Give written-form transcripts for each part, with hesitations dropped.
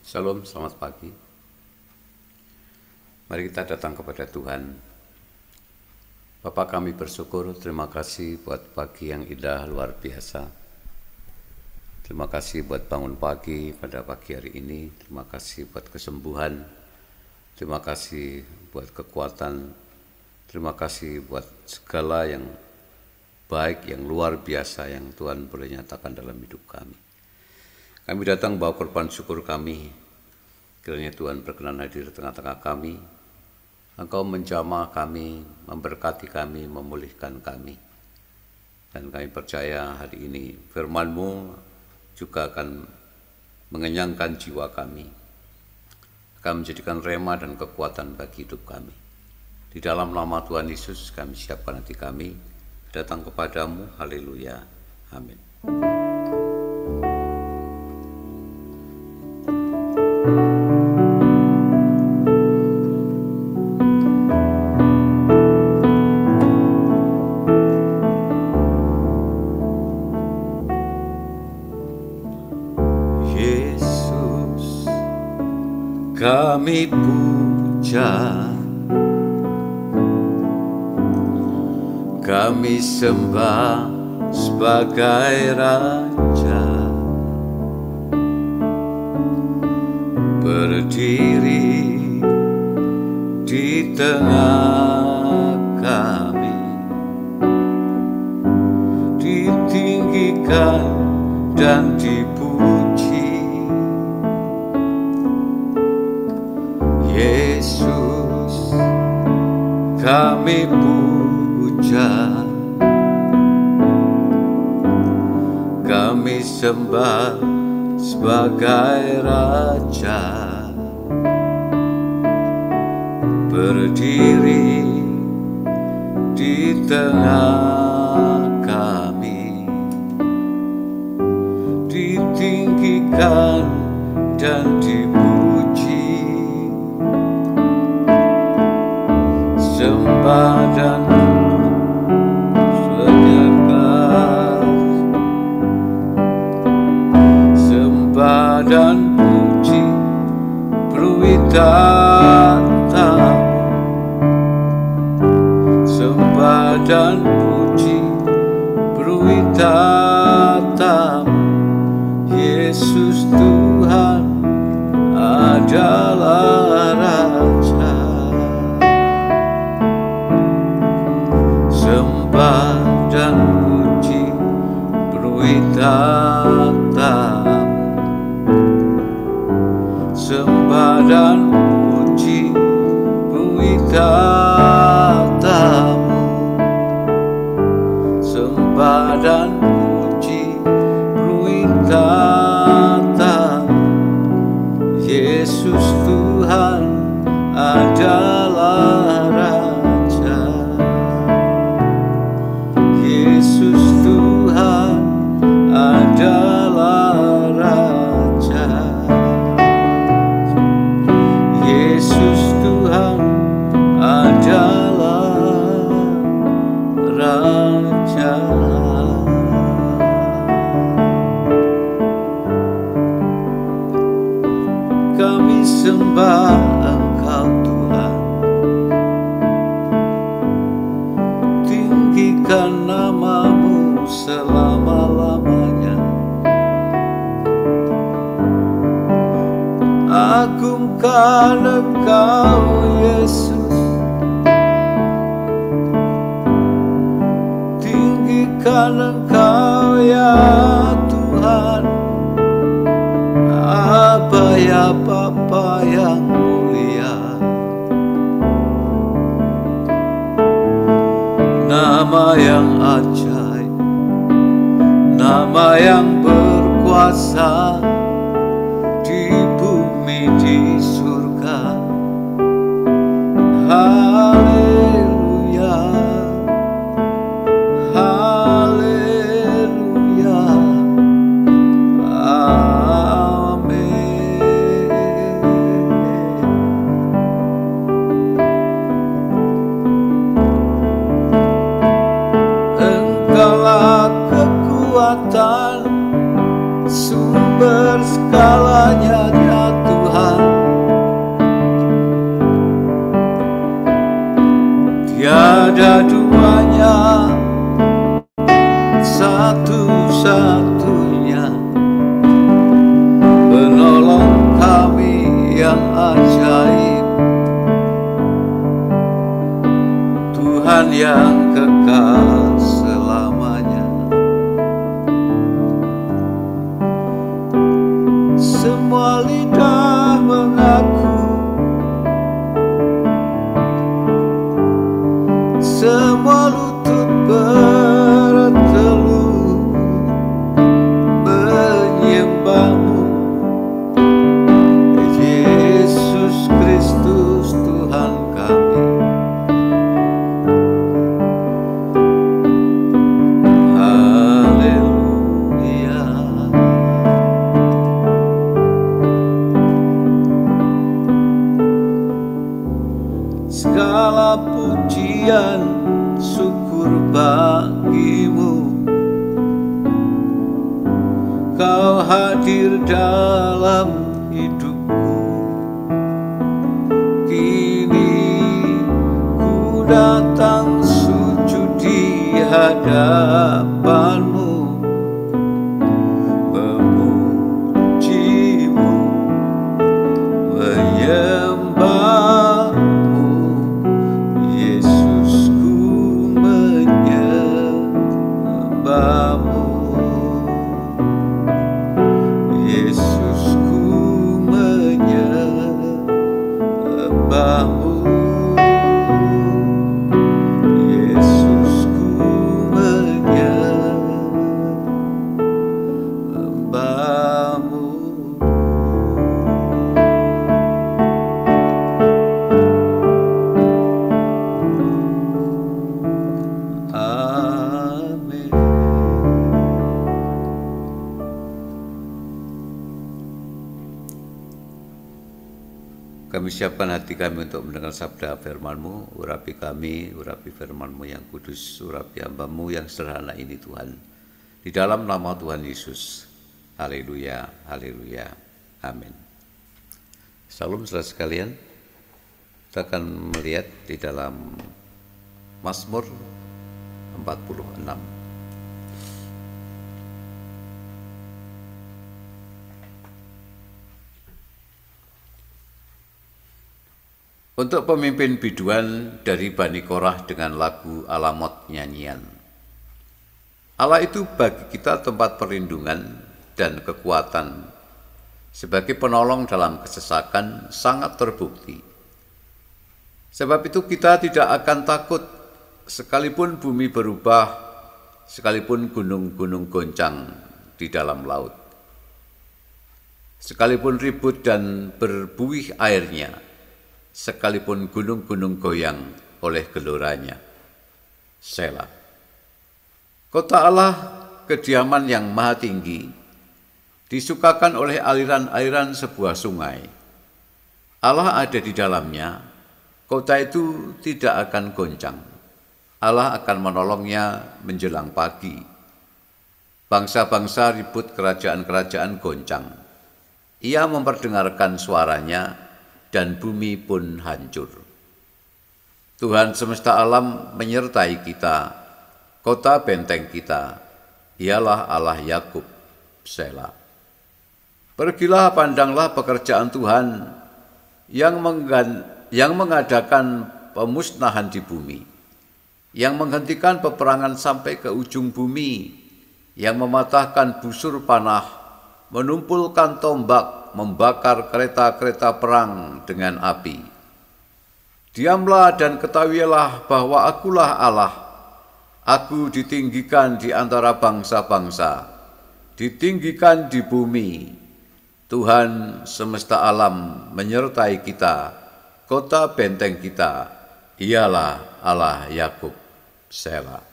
Shalom, selamat pagi. Mari kita datang kepada Tuhan. Bapa, kami bersyukur, terima kasih buat pagi yang indah luar biasa. Terima kasih buat bangun pagi pada pagi hari ini. Terima kasih buat kesembuhan. Terima kasih buat kekuatan. Terima kasih buat segala yang baik, yang luar biasa yang Tuhan boleh nyatakan dalam hidup kami. Kami datang bawa korban syukur kami. Kiranya Tuhan berkenan hadir di tengah-tengah kami. Engkau menjamah kami, memberkati kami, memulihkan kami. Dan kami percaya hari ini firman-Mu juga akan mengenyangkan jiwa kami. Akan menjadikan rema dan kekuatan bagi hidup kami. Di dalam nama Tuhan Yesus kami siapkan hati kami. Datang kepadamu, haleluya, amin. Yesus, kami puja, kami sembah sebagai Raja, berdiri di tengah kami, ditinggikan dan dipuji. Yesus, kami puja, kami sembah sebagai Raja, berdiri di tengah kami, ditinggikan dan dipuji. Sembah dan sembah dan puji berwitata, sembah dan puji berwitata. Yesus Tuhan adalah Raja. Sembah dan puji berwitata, sembah dan puji berwitata-Mu, sembah dan puji berwitata. Yesus Tuhan adalah Raja. Yesus Tuhan adalah Raja. Yesus Tuhan adalah Raja. Kami sembah Engkau Tuhan, tinggikan nama-Mu selama-lamanya. Agungkan Engkau Yesus, tinggikan Engkau ya Tuhan. Aba ya Bapa yang mulia, nama yang ajaib, nama yang berkuasa di bumi di surga. Haleluya, haleluya, amin. Engkaulah kekuatan, sumber segalanya ya Tuhan. ada duanya, satu-satunya penolong kami yang ajaib, Tuhan yang kekal selamanya. Semua lidah mengaku, semua lutut berteluh menyembahmu, Yesus Kristus Tuhan kami. Haleluya. Segala pujian syukur bagimu, Kau hadir dalam hidupku. Kini ku datang sujud di hadapanmu, memujimu, menyembahmu, Yesusku menyembahmu, Yesusku menyembahmu, Yesusku menyembahmu. Amin. Kami siapkan hati kami untuk mendengar sabda firman-Mu. Urapi kami, urapi firman-Mu yang kudus, urapi hamba-Mu yang sederhana ini Tuhan. Di dalam nama Tuhan Yesus. Haleluya, haleluya, amin. Salam saudara sekalian, kita akan melihat di dalam Mazmur 46. Untuk pemimpin biduan dari Bani Korah dengan lagu Alamot nyanyian. Allah itu bagi kita tempat perlindungan dan kekuatan. Sebagai penolong dalam kesesakan sangat terbukti. Sebab itu kita tidak akan takut sekalipun bumi berubah, sekalipun gunung-gunung goncang di dalam laut. Sekalipun ribut dan berbuih airnya, sekalipun gunung-gunung goyang oleh geloranya. Selah. Kota Allah, kediaman yang maha tinggi, disukakan oleh aliran-aliran sebuah sungai. Allah ada di dalamnya, kota itu tidak akan goncang. Allah akan menolongnya menjelang pagi. Bangsa-bangsa ribut, kerajaan-kerajaan goncang. Ia memperdengarkan suaranya, dan bumi pun hancur. Tuhan semesta alam menyertai kita, kota benteng kita, ialah Allah Yakub. Selah. Pergilah, pandanglah pekerjaan Tuhan yang mengadakan pemusnahan di bumi, yang menghentikan peperangan sampai ke ujung bumi, yang mematahkan busur panah, menumpulkan tombak, membakar kereta-kereta perang dengan api. Diamlah dan ketahuilah bahwa akulah Allah. Aku ditinggikan di antara bangsa-bangsa, ditinggikan di bumi. Tuhan semesta alam menyertai kita, kota benteng kita, ialah Allah Yakub. Selah.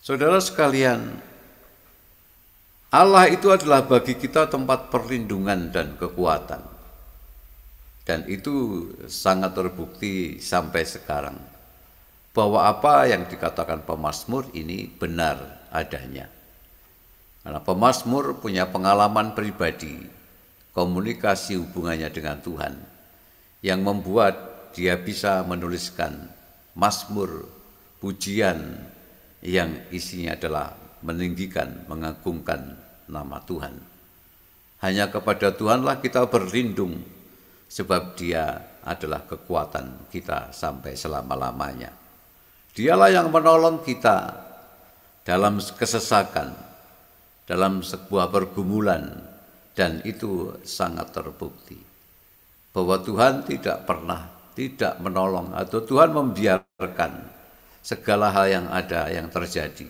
Saudara sekalian, Allah itu adalah bagi kita tempat perlindungan dan kekuatan. Dan itu sangat terbukti sampai sekarang, bahwa apa yang dikatakan pemazmur ini benar adanya. Karena pemazmur punya pengalaman pribadi, komunikasi hubungannya dengan Tuhan, yang membuat dia bisa menuliskan mazmur, pujian yang isinya adalah meninggikan, mengagungkan nama Tuhan. Hanya kepada Tuhanlah kita berlindung, sebab Dia adalah kekuatan kita sampai selama-lamanya. Dialah yang menolong kita dalam kesesakan, dalam sebuah pergumulan, dan itu sangat terbukti bahwa Tuhan tidak pernah tidak menolong atau Tuhan membiarkan segala hal yang ada yang terjadi,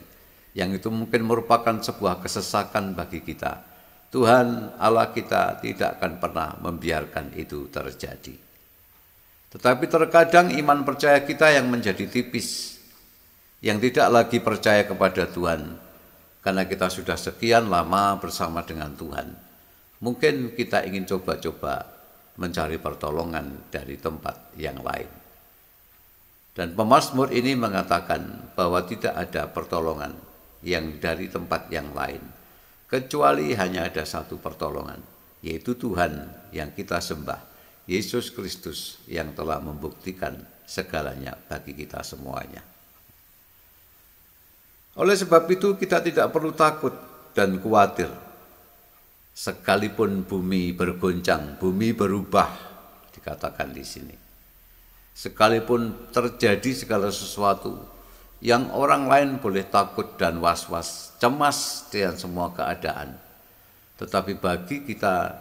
yang itu mungkin merupakan sebuah kesesakan bagi kita. Tuhan Allah kita tidak akan pernah membiarkan itu terjadi. Tetapi terkadang iman percaya kita yang menjadi tipis, yang tidak lagi percaya kepada Tuhan, karena kita sudah sekian lama bersama dengan Tuhan. Mungkin kita ingin coba-coba mencari pertolongan dari tempat yang lain. Dan pemazmur ini mengatakan bahwa tidak ada pertolongan yang dari tempat yang lain, kecuali hanya ada satu pertolongan, yaitu Tuhan yang kita sembah, Yesus Kristus yang telah membuktikan segalanya bagi kita semuanya. Oleh sebab itu kita tidak perlu takut dan khawatir. Sekalipun bumi bergoncang, bumi berubah, dikatakan di sini. Sekalipun terjadi segala sesuatu yang orang lain boleh takut dan was-was, cemas dengan semua keadaan. Tetapi bagi kita,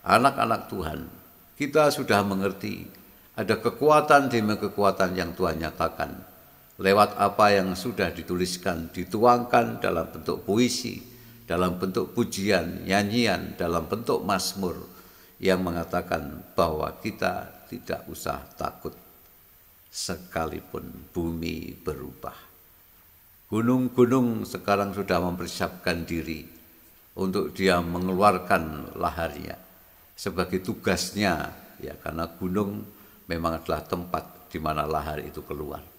anak-anak Tuhan, kita sudah mengerti ada kekuatan demi kekuatan yang Tuhan nyatakan lewat apa yang sudah dituliskan, dituangkan dalam bentuk puisi, dalam bentuk pujian, nyanyian, dalam bentuk mazmur yang mengatakan bahwa kita tidak usah takut sekalipun bumi berubah. Gunung-gunung sekarang sudah mempersiapkan diri untuk dia mengeluarkan laharnya sebagai tugasnya, ya, karena gunung memang adalah tempat di mana lahar itu keluar.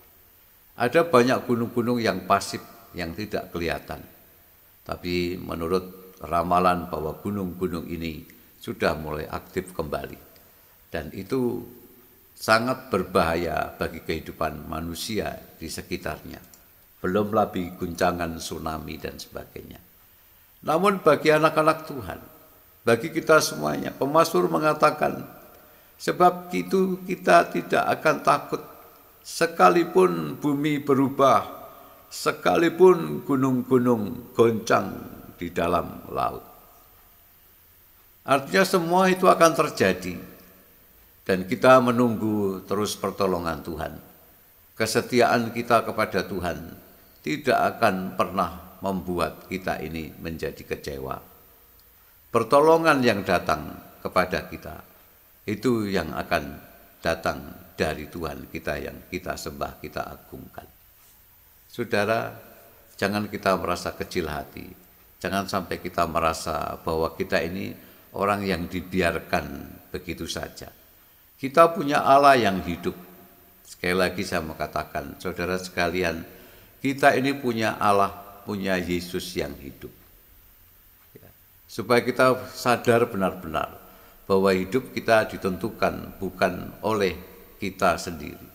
Ada banyak gunung-gunung yang pasif, yang tidak kelihatan. Tapi menurut ramalan bahwa gunung-gunung ini sudah mulai aktif kembali. Dan itu sangat berbahaya bagi kehidupan manusia di sekitarnya. Belum lagi guncangan tsunami dan sebagainya. Namun bagi anak-anak Tuhan, bagi kita semuanya, pemazmur mengatakan, sebab itu kita tidak akan takut sekalipun bumi berubah, sekalipun gunung-gunung goncang di dalam laut. Artinya semua itu akan terjadi dan kita menunggu terus pertolongan Tuhan. Kesetiaan kita kepada Tuhan tidak akan pernah membuat kita ini menjadi kecewa. Pertolongan yang datang kepada kita itu yang akan datang dari Tuhan kita yang kita sembah, kita agungkan. Saudara, jangan kita merasa kecil hati. Jangan sampai kita merasa bahwa kita ini orang yang dibiarkan begitu saja. Kita punya Allah yang hidup. Sekali lagi saya mau katakan, saudara sekalian, kita ini punya Allah, punya Yesus yang hidup. Ya, supaya kita sadar benar-benar bahwa hidup kita ditentukan bukan oleh kita sendiri.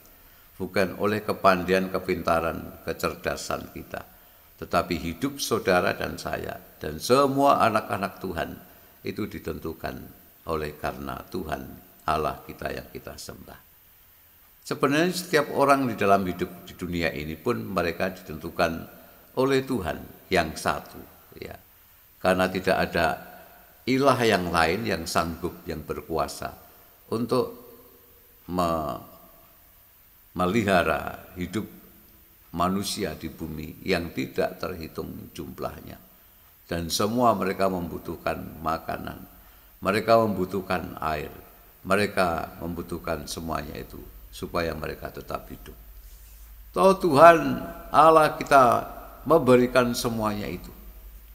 Bukan oleh kepandaian, kepintaran, kecerdasan kita. Tetapi hidup saudara dan saya dan semua anak-anak Tuhan itu ditentukan oleh karena Tuhan Allah kita yang kita sembah. Sebenarnya setiap orang di dalam hidup di dunia ini pun mereka ditentukan oleh Tuhan yang satu. Ya. Karena tidak ada ilah yang lain yang sanggup, yang berkuasa untuk melihara hidup manusia di bumi yang tidak terhitung jumlahnya. Dan semua mereka membutuhkan makanan, mereka membutuhkan air, mereka membutuhkan semuanya itu supaya mereka tetap hidup. Toh Tuhan Allah kita memberikan semuanya itu.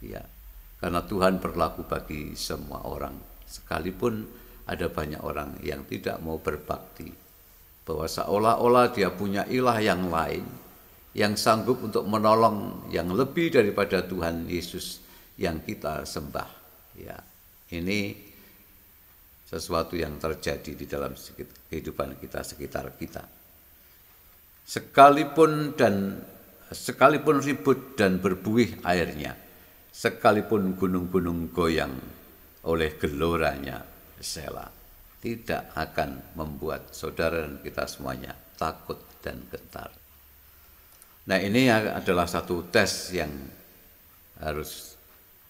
Ya, karena Tuhan berlaku bagi semua orang, sekalipun ada banyak orang yang tidak mau berbakti, bahwa seolah-olah dia punya ilah yang lain yang sanggup untuk menolong yang lebih daripada Tuhan Yesus yang kita sembah. Ya, ini sesuatu yang terjadi di dalam kehidupan kita, sekitar kita. Sekalipun ribut dan berbuih airnya, sekalipun gunung-gunung goyang oleh geloranya Sela, tidak akan membuat saudara dan kita semuanya takut dan gentar. Nah, ini adalah satu tes yang harus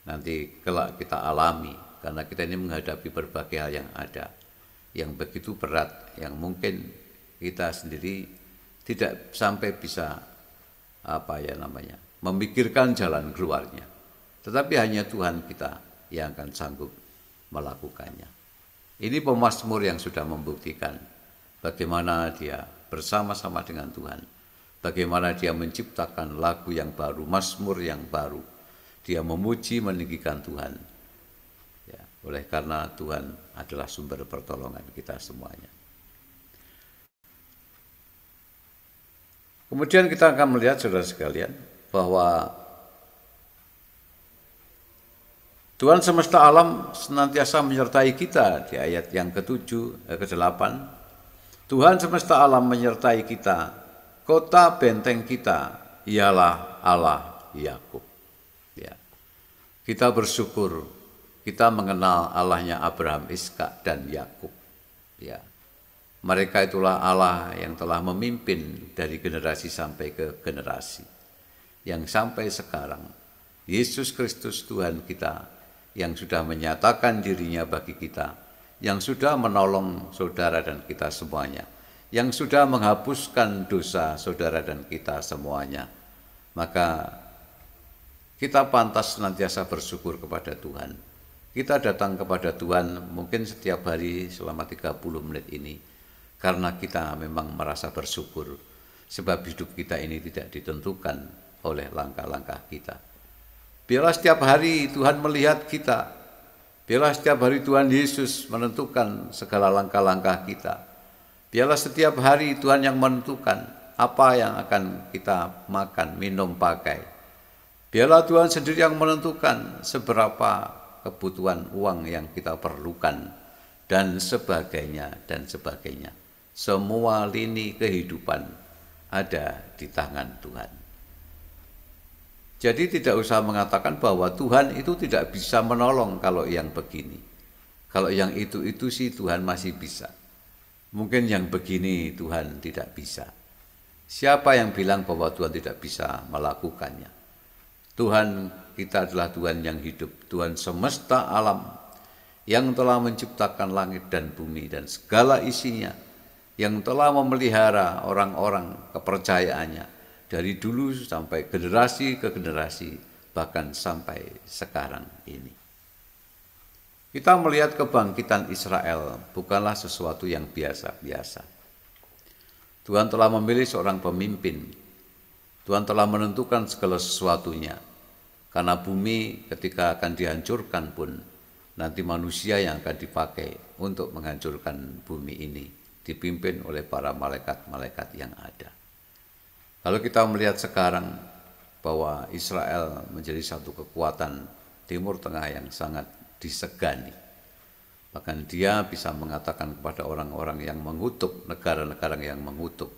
nanti kelak kita alami, karena kita ini menghadapi berbagai hal yang ada, yang begitu berat, yang mungkin kita sendiri tidak sampai bisa memikirkan jalan keluarnya. Tetapi hanya Tuhan kita yang akan sanggup melakukannya. Ini pemazmur yang sudah membuktikan bagaimana dia bersama-sama dengan Tuhan, bagaimana dia menciptakan lagu yang baru, mazmur yang baru. Dia memuji, meninggikan Tuhan. Ya, oleh karena Tuhan adalah sumber pertolongan kita semuanya. Kemudian kita akan melihat, saudara sekalian, bahwa Tuhan semesta alam senantiasa menyertai kita di ayat yang ke-8. Tuhan semesta alam menyertai kita, kota benteng kita ialah Allah Yakub. Ya. Kita bersyukur, kita mengenal Allahnya Abraham, Ishak dan Yakub. Ya. Mereka itulah Allah yang telah memimpin dari generasi sampai ke generasi. Yang sampai sekarang, Yesus Kristus Tuhan kita, yang sudah menyatakan dirinya bagi kita, yang sudah menolong saudara dan kita semuanya, yang sudah menghapuskan dosa saudara dan kita semuanya. Maka kita pantas senantiasa bersyukur kepada Tuhan. Kita datang kepada Tuhan mungkin setiap hari selama 30 menit ini, karena kita memang merasa bersyukur, sebab hidup kita ini tidak ditentukan oleh langkah-langkah kita. Biarlah setiap hari Tuhan melihat kita. Biarlah setiap hari Tuhan Yesus menentukan segala langkah-langkah kita. Biarlah setiap hari Tuhan yang menentukan apa yang akan kita makan, minum, pakai. Biarlah Tuhan sendiri yang menentukan seberapa kebutuhan uang yang kita perlukan, dan sebagainya, dan sebagainya. Semua lini kehidupan ada di tangan Tuhan. Jadi tidak usah mengatakan bahwa Tuhan itu tidak bisa menolong kalau yang begini. Kalau yang itu sih Tuhan masih bisa. Mungkin yang begini Tuhan tidak bisa. Siapa yang bilang bahwa Tuhan tidak bisa melakukannya? Tuhan kita adalah Tuhan yang hidup, Tuhan semesta alam, yang telah menciptakan langit dan bumi dan segala isinya, yang telah memelihara orang-orang kepercayaannya, dari dulu sampai generasi ke generasi, bahkan sampai sekarang ini. Kita melihat kebangkitan Israel bukanlah sesuatu yang biasa-biasa. Tuhan telah memilih seorang pemimpin. Tuhan telah menentukan segala sesuatunya. Karena bumi ketika akan dihancurkan pun, nanti manusia yang akan dipakai untuk menghancurkan bumi ini, dipimpin oleh para malaikat-malaikat yang ada. Kalau kita melihat sekarang bahwa Israel menjadi satu kekuatan Timur Tengah yang sangat disegani. Bahkan dia bisa mengatakan kepada orang-orang yang mengutuk, negara-negara yang mengutuk,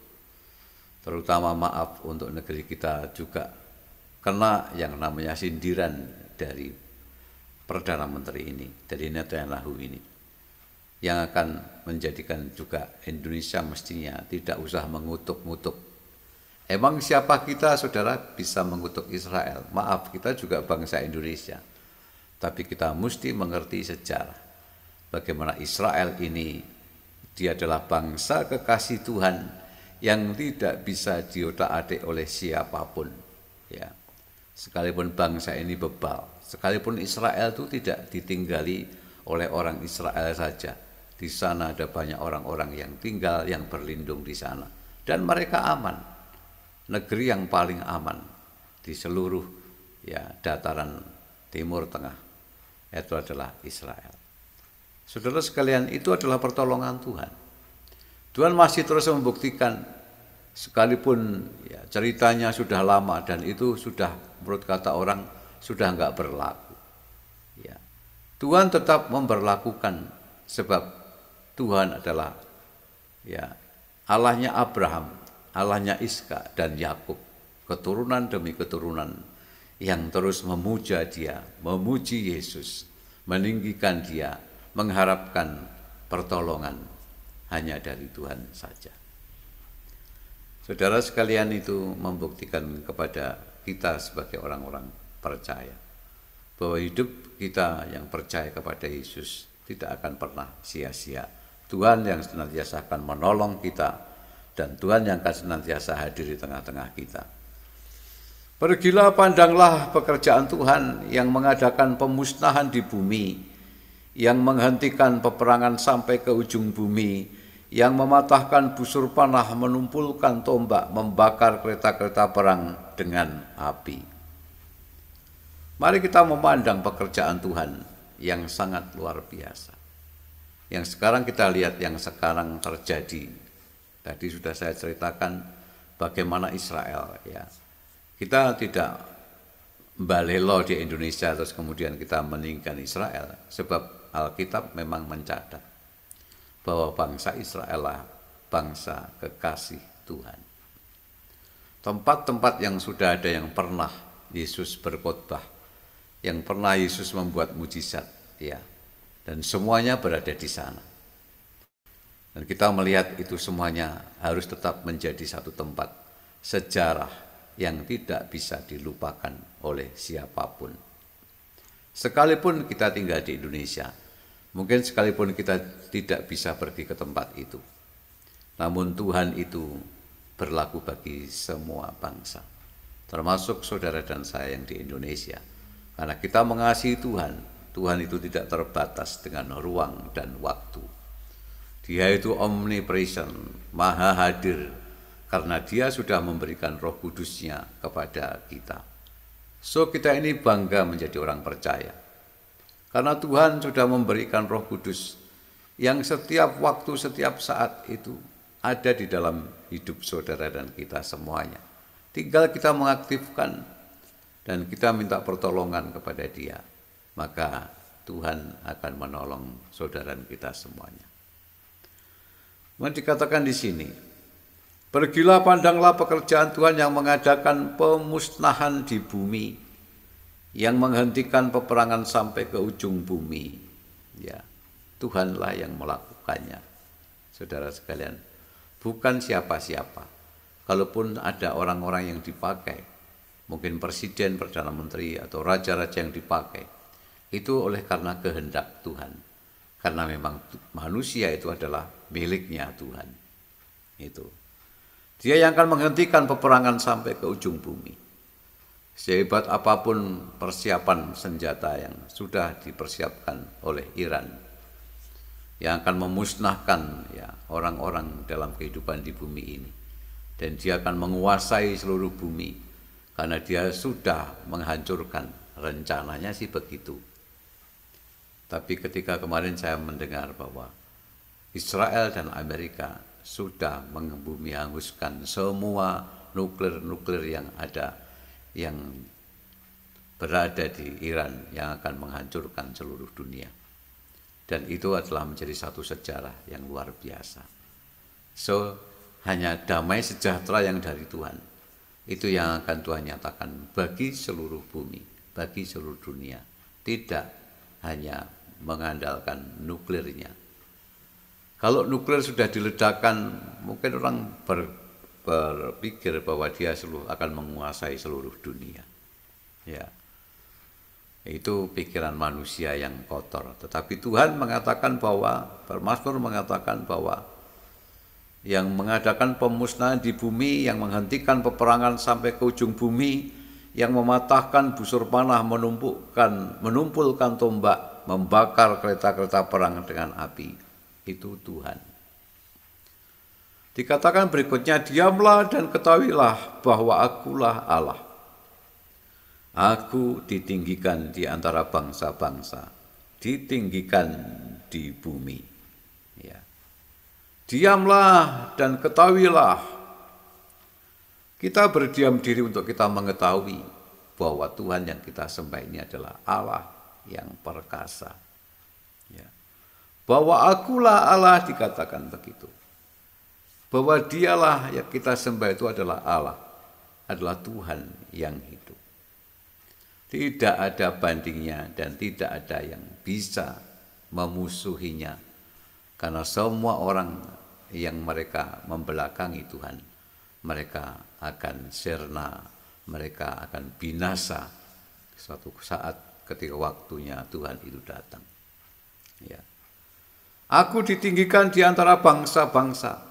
terutama maaf untuk negeri kita juga kena yang namanya sindiran dari Perdana Menteri ini, dari Netanyahu ini, yang akan menjadikan juga Indonesia mestinya tidak usah mengutuk-ngutuk. Emang siapa kita, saudara, bisa mengutuk Israel? Maaf, kita juga bangsa Indonesia. Tapi kita mesti mengerti sejarah. Bagaimana Israel ini, dia adalah bangsa kekasih Tuhan yang tidak bisa diotak-atik oleh siapapun. Ya. Sekalipun bangsa ini bebal, sekalipun Israel itu tidak ditinggali oleh orang Israel saja. Di sana ada banyak orang-orang yang tinggal, yang berlindung di sana. Dan mereka aman. Negeri yang paling aman di seluruh dataran Timur Tengah itu adalah Israel. Saudara sekalian, itu adalah pertolongan Tuhan. Tuhan masih terus membuktikan, sekalipun ceritanya sudah lama dan itu sudah menurut kata orang sudah enggak berlaku. Ya. Tuhan tetap memberlakukan, sebab Tuhan adalah Allahnya Abraham, Allahnya Iskak dan Yakub, keturunan demi keturunan yang terus memuja Dia, memuji Yesus, meninggikan Dia, mengharapkan pertolongan hanya dari Tuhan saja. Saudara sekalian, itu membuktikan kepada kita sebagai orang-orang percaya bahwa hidup kita yang percaya kepada Yesus tidak akan pernah sia-sia. Tuhan yang senantiasa akan menolong kita, dan Tuhan yang akan senantiasa hadir di tengah-tengah kita. Pergilah, pandanglah pekerjaan Tuhan yang mengadakan pemusnahan di bumi, yang menghentikan peperangan sampai ke ujung bumi, yang mematahkan busur panah, menumpulkan tombak, membakar kereta-kereta perang dengan api. Mari kita memandang pekerjaan Tuhan yang sangat luar biasa. Yang sekarang kita lihat, yang sekarang terjadi. Tadi sudah saya ceritakan bagaimana Israel, ya. Kita tidak balelo di Indonesia terus kemudian kita meninggikan Israel, sebab Alkitab memang mencatat bahwa bangsa Israel lah bangsa kekasih Tuhan. Tempat-tempat yang sudah ada, yang pernah Yesus berkhotbah, yang pernah Yesus membuat mujizat, ya, dan semuanya berada di sana. Dan kita melihat itu semuanya harus tetap menjadi satu tempat sejarah yang tidak bisa dilupakan oleh siapapun. Sekalipun kita tinggal di Indonesia, mungkin sekalipun kita tidak bisa pergi ke tempat itu, namun Tuhan itu berlaku bagi semua bangsa, termasuk saudara dan saya yang di Indonesia. Karena kita mengasihi Tuhan, Tuhan itu tidak terbatas dengan ruang dan waktu. Dia itu omnipresent, maha hadir, karena Dia sudah memberikan Roh Kudus-Nya kepada kita. So kita ini bangga menjadi orang percaya, karena Tuhan sudah memberikan Roh Kudus yang setiap waktu, setiap saat itu ada di dalam hidup saudara dan kita semuanya. Tinggal kita mengaktifkan dan kita minta pertolongan kepada Dia, maka Tuhan akan menolong saudara kita semuanya. Dikatakan di sini, pergilah, pandanglah pekerjaan Tuhan yang mengadakan pemusnahan di bumi, yang menghentikan peperangan sampai ke ujung bumi. Ya, Tuhanlah yang melakukannya. Saudara sekalian, bukan siapa-siapa. Kalaupun ada orang-orang yang dipakai, mungkin presiden, perdana menteri, atau raja-raja yang dipakai, itu oleh karena kehendak Tuhan. Karena memang manusia itu adalah miliknya Tuhan. Itu. Dia yang akan menghentikan peperangan sampai ke ujung bumi. Sehebat apapun persiapan senjata yang sudah dipersiapkan oleh Iran, yang akan memusnahkan, ya, orang-orang dalam kehidupan di bumi ini. Dan dia akan menguasai seluruh bumi, karena dia sudah menghancurkan, rencananya sih begitu. Tapi ketika kemarin saya mendengar bahwa Israel dan Amerika sudah membumi hanguskan semua nuklir yang ada, yang berada di Iran, yang akan menghancurkan seluruh dunia. Dan itu adalah menjadi satu sejarah yang luar biasa. So, hanya damai sejahtera yang dari Tuhan, itu yang akan Tuhan nyatakan bagi seluruh bumi, bagi seluruh dunia. Tidak hanya mengandalkan nuklirnya. Kalau nuklir sudah diledakkan, mungkin orang berpikir bahwa dia akan menguasai seluruh dunia. Ya, itu pikiran manusia yang kotor. Tetapi Tuhan mengatakan bahwa, Mazmur mengatakan bahwa yang mengadakan pemusnahan di bumi, yang menghentikan peperangan sampai ke ujung bumi, yang mematahkan busur panah, menumpulkan tombak, membakar kereta-kereta perang dengan api, itu Tuhan. Dikatakan berikutnya, diamlah dan ketahuilah bahwa akulah Allah. Aku ditinggikan di antara bangsa-bangsa, ditinggikan di bumi. Ya. Diamlah dan ketahuilah. Kita berdiam diri untuk kita mengetahui bahwa Tuhan yang kita sembah ini adalah Allah yang perkasa. Ya. Bahwa akulah Allah, dikatakan begitu. bahwa dialah yang kita sembah itu adalah Allah, adalah Tuhan yang hidup. Tidak ada bandingnya dan tidak ada yang bisa memusuhinya. Karena semua orang yang mereka membelakangi Tuhan, mereka akan sirna, mereka akan binasa suatu saat ketika waktunya Tuhan itu datang. Ya. Aku ditinggikan di antara bangsa-bangsa,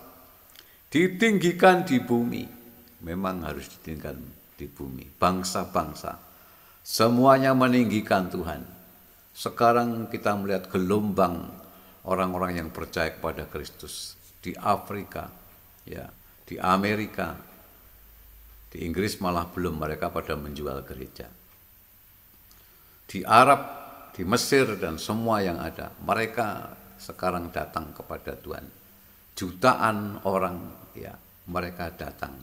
ditinggikan di bumi. Memang harus ditinggikan di bumi. Bangsa-bangsa, semuanya meninggikan Tuhan. Sekarang kita melihat gelombang orang-orang yang percaya kepada Kristus di Afrika, ya, di Amerika, di Inggris malah belum, mereka pada menjual gereja. Di Arab, di Mesir dan semua yang ada, mereka sekarang datang kepada Tuhan. Jutaan orang, ya, mereka datang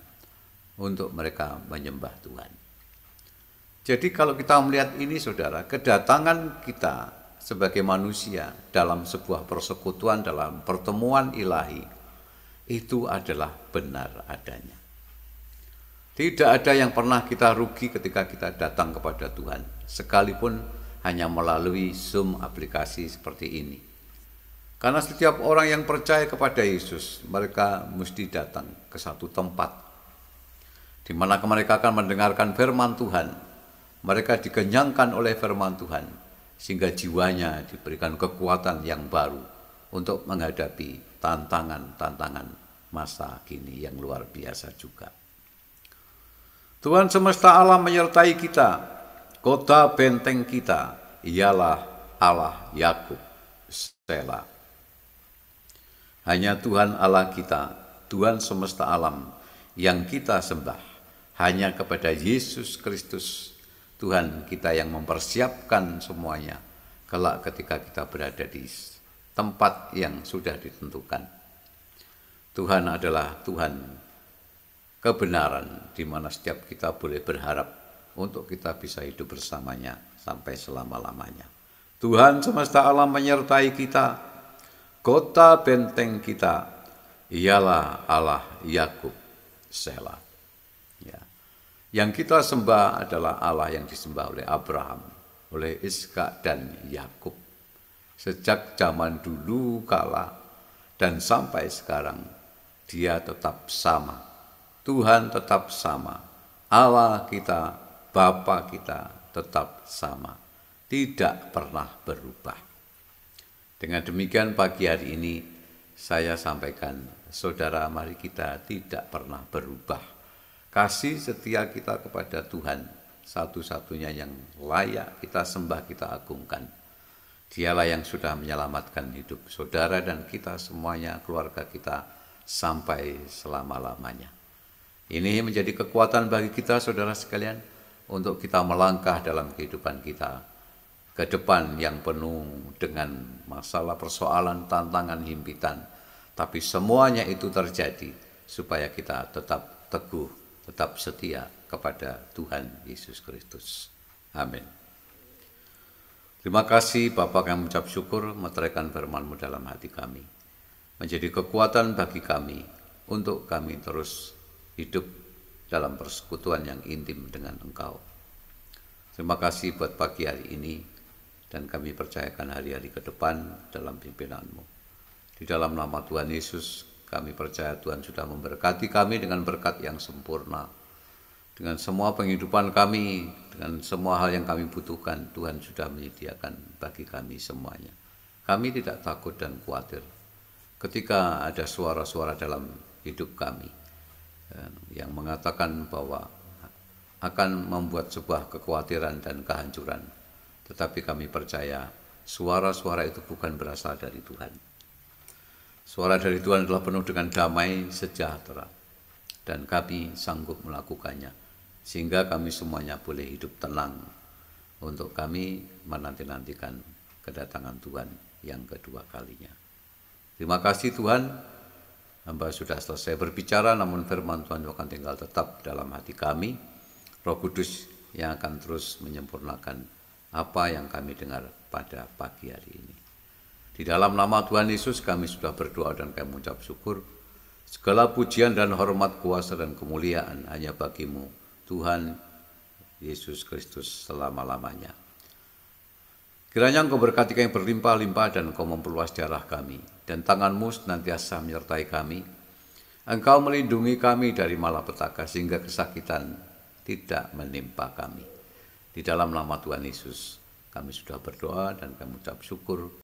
untuk mereka menyembah Tuhan. Jadi kalau kita melihat ini, saudara, kedatangan kita sebagai manusia dalam sebuah persekutuan, dalam pertemuan ilahi, itu adalah benar adanya. Tidak ada yang pernah kita rugi ketika kita datang kepada Tuhan, sekalipun hanya melalui Zoom aplikasi seperti ini. Karena setiap orang yang percaya kepada Yesus, mereka mesti datang ke satu tempat, di mana mereka akan mendengarkan firman Tuhan. Mereka dikenyangkan oleh firman Tuhan, sehingga jiwanya diberikan kekuatan yang baru untuk menghadapi tantangan-tantangan masa kini yang luar biasa juga. Tuhan semesta alam menyertai kita. Kota benteng kita ialah Allah Yakub. Selah. Hanya Tuhan Allah kita, Tuhan semesta alam yang kita sembah. Hanya kepada Yesus Kristus, Tuhan kita yang mempersiapkan semuanya kelak ketika kita berada di tempat yang sudah ditentukan. Tuhan adalah Tuhan kebenaran, di mana setiap kita boleh berharap untuk kita bisa hidup bersamanya sampai selama-lamanya. Tuhan semesta alam menyertai kita. Kota benteng kita ialah Allah Yakub. Selah. Ya. Yang kita sembah adalah Allah yang disembah oleh Abraham, oleh Ishak dan Yakub. Sejak zaman dulu kala dan sampai sekarang, Dia tetap sama. Tuhan tetap sama. Allah kita, Bapa kita tetap sama. Tidak pernah berubah. Dengan demikian pagi hari ini saya sampaikan, saudara, mari kita tidak pernah berubah. Kasih setia kita kepada Tuhan, satu-satunya yang layak kita sembah, kita agungkan. Dialah yang sudah menyelamatkan hidup saudara dan kita semuanya, keluarga kita, sampai selama-lamanya. Ini menjadi kekuatan bagi kita, saudara sekalian, untuk kita melangkah dalam kehidupan kita ke depan yang penuh dengan masalah, persoalan, tantangan, himpitan. Tapi semuanya itu terjadi supaya kita tetap teguh, tetap setia kepada Tuhan Yesus Kristus. Amin. Terima kasih Bapa, kami mengucap syukur meteraikan firman-Mu dalam hati kami. Menjadi kekuatan bagi kami untuk kami terus hidup dalam persekutuan yang intim dengan Engkau. Terima kasih buat pagi hari ini dan kami percayakan hari-hari ke depan dalam pimpinan-Mu. Di dalam nama Tuhan Yesus, kami percaya Tuhan sudah memberkati kami dengan berkat yang sempurna. Dengan semua penghidupan kami, dengan semua hal yang kami butuhkan, Tuhan sudah menyediakan bagi kami semuanya. Kami tidak takut dan khawatir ketika ada suara-suara dalam hidup kami yang mengatakan bahwa akan membuat sebuah kekhawatiran dan kehancuran. Tetapi kami percaya suara-suara itu bukan berasal dari Tuhan. Suara dari Tuhan adalah penuh dengan damai sejahtera. Dan kami sanggup melakukannya. Sehingga kami semuanya boleh hidup tenang. Untuk kami menanti-nantikan kedatangan Tuhan yang kedua kalinya. Terima kasih Tuhan. Hamba sudah selesai berbicara, namun firman Tuhan akan tinggal tetap dalam hati kami. Roh Kudus yang akan terus menyempurnakan apa yang kami dengar pada pagi hari ini. Di dalam nama Tuhan Yesus kami sudah berdoa dan kami mengucap syukur. Segala pujian dan hormat, kuasa dan kemuliaan hanya bagimu, Tuhan Yesus Kristus selama-lamanya. Kiranya Engkau berkati kami berlimpah-limpah dan Engkau memperluas darah kami, dan tangan-Mu senantiasa menyertai kami. Engkau melindungi kami dari malapetaka sehingga kesakitan tidak menimpa kami. Di dalam nama Tuhan Yesus kami sudah berdoa dan kami ucap syukur.